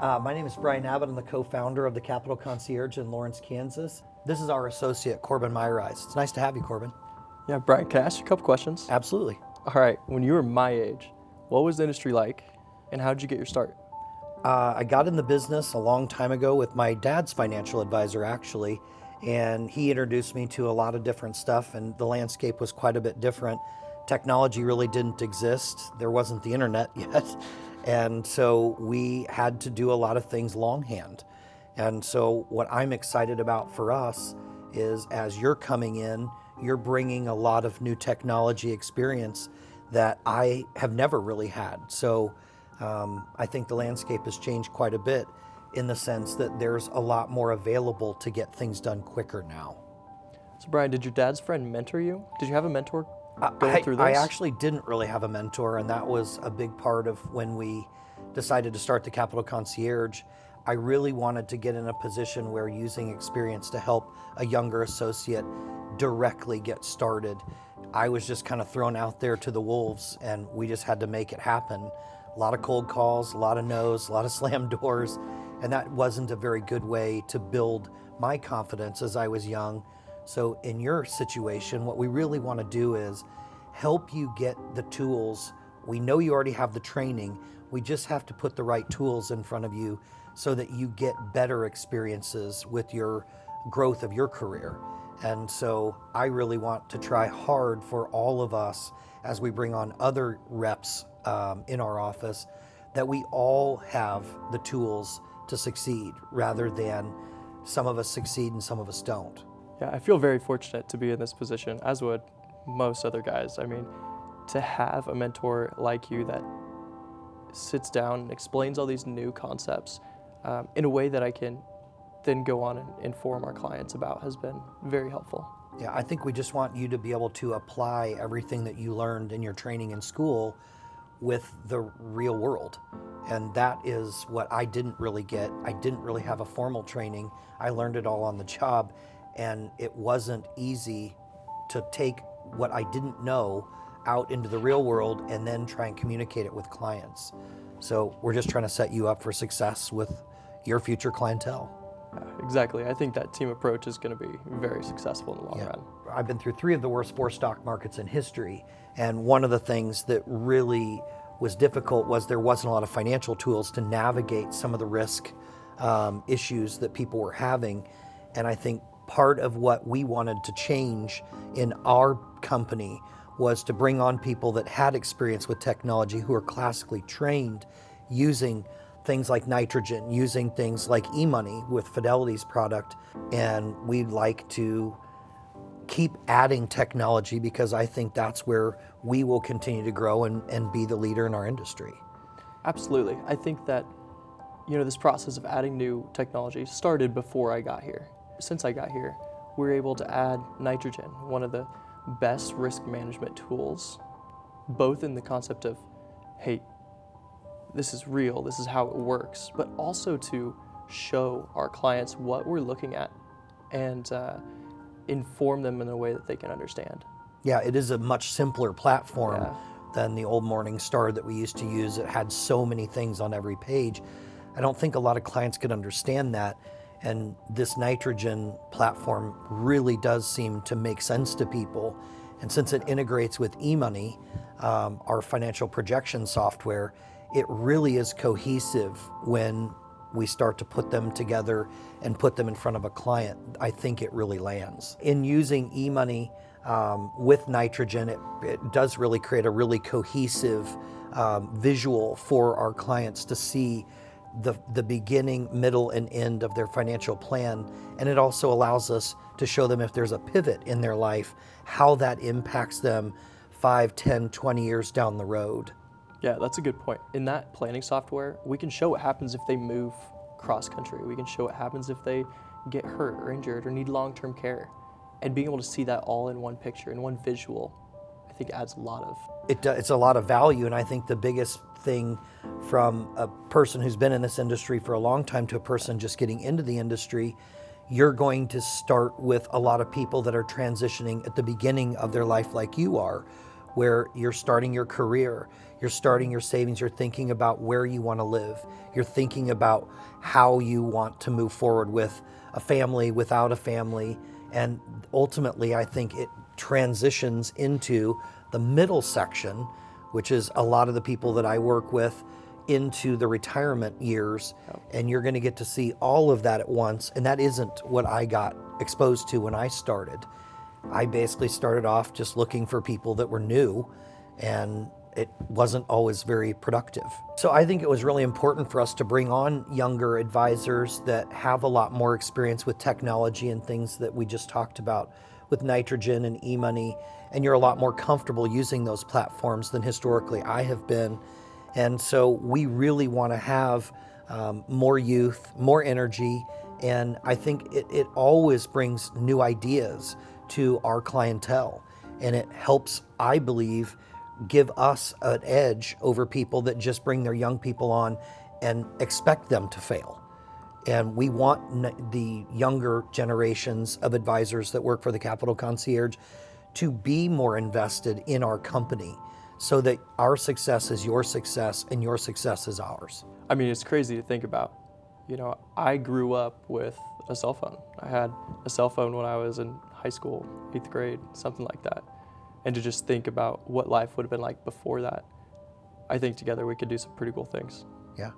My name is Brian Abbott. I'm the co-founder of the Capital Concierge in Lawrence, Kansas. This is our associate, Corbin Meireis. It's nice to have you, Corbin. Yeah, Brian, can I ask you a couple questions? Absolutely. All right, when you were my age, what was the industry like, and how did you get your start? I got in the business a long time ago with my dad's financial advisor, actually, and he introduced me to a lot of different stuff, and the landscape was quite a bit different. Technology really didn't exist. There wasn't the internet yet, and so we had to do a lot of things longhand. And so what I'm excited about for us is, as you're coming in, you're bringing a lot of new technology experience that I have never really had. So I think the landscape has changed quite a bit in the sense that there's a lot more available to get things done quicker now. So Brian, did your dad's friend mentor you? Did you have a mentor going through this? I actually didn't really have a mentor, and that was a big part of when we decided to start the Capital Concierge. I really wanted to get in a position where using experience to help a younger associate directly get started. I was just kind of thrown out there to the wolves, and we just had to make it happen. A lot of cold calls, a lot of no's, a lot of slam doors, and that wasn't a very good way to build my confidence as I was young. So in your situation, what we really want to do is help you get the tools. We know you already have the training. We just have to put the right tools in front of you so that you get better experiences with your growth of your career. And so I really want to try hard for all of us as we bring on other reps in our office, that we all have the tools to succeed rather than some of us succeed and some of us don't. Yeah, I feel very fortunate to be in this position, as would most other guys. I mean, to have a mentor like you that sits down and explains all these new concepts in a way that I can then go on and inform our clients about has been very helpful. Yeah, I think we just want you to be able to apply everything that you learned in your training in school with the real world. And that is what I didn't really get. I didn't really have a formal training. I learned it all on the job, and it wasn't easy to take what I didn't know out into the real world and then try and communicate it with clients. So we're just trying to set you up for success with your future clientele. Exactly. I think that team approach is going to be very successful in the long run. I've been through 3 of the worst 4 stock markets in history, and one of the things that really was difficult was there wasn't a lot of financial tools to navigate some of the risk issues that people were having. And I think part of what we wanted to change in our company was to bring on people that had experience with technology, who are classically trained using things like nitrogen, using things like eMoney with Fidelity's product. And we'd like to keep adding technology because I think that's where we will continue to grow and be the leader in our industry. Absolutely. I think that, this process of adding new technology started before I got here. Since I got here, we were able to add nitrogen, one of the best risk management tools, both in the concept of, hey, this is real, this is how it works, but also to show our clients what we're looking at and inform them in a way that they can understand. Yeah, it is a much simpler platform than the old Morningstar that we used to use. It had so many things on every page. I don't think a lot of clients could understand that. And this nitrogen platform really does seem to make sense to people. And since it integrates with eMoney, our financial projection software, it really is cohesive when we start to put them together and put them in front of a client. I think it really lands. In using eMoney with nitrogen, it does really create a really cohesive visual for our clients to see the beginning, middle, and end of their financial plan. And it also allows us to show them if there's a pivot in their life, how that impacts them 5, 10, 20 years down the road. Yeah, that's a good point. In that planning software, we can show what happens if they move cross-country. We can show what happens if they get hurt or injured or need long-term care. And being able to see that all in one picture, in one visual, I think adds a lot of... It's a lot of value, and I think the biggest thing from a person who's been in this industry for a long time to a person just getting into the industry, you're going to start with a lot of people that are transitioning at the beginning of their life like you are, where you're starting your career, you're starting your savings, you're thinking about where you want to live, you're thinking about how you want to move forward with a family, without a family, and ultimately I think it transitions into the middle section, which is a lot of the people that I work with, into the retirement years, and you're going to get to see all of that at once. And that isn't what I got exposed to when I started. I basically started off just looking for people that were new, and it wasn't always very productive. So I think it was really important for us to bring on younger advisors that have a lot more experience with technology and things that we just talked about with Nitrogen and eMoney, and you're a lot more comfortable using those platforms than historically I have been. And so we really want to have more youth, more energy, and I think it always brings new ideas to our clientele, and it helps, I believe, give us an edge over people that just bring their young people on and expect them to fail. And we want the younger generations of advisors that work for the Capital Concierge to be more invested in our company, so that our success is your success and your success is ours. I mean, it's crazy to think about. You know, I grew up with a cell phone. I had a cell phone when I was in high school, 8th grade, something like that. And to just think about what life would have been like before that, I think together we could do some pretty cool things. Yeah.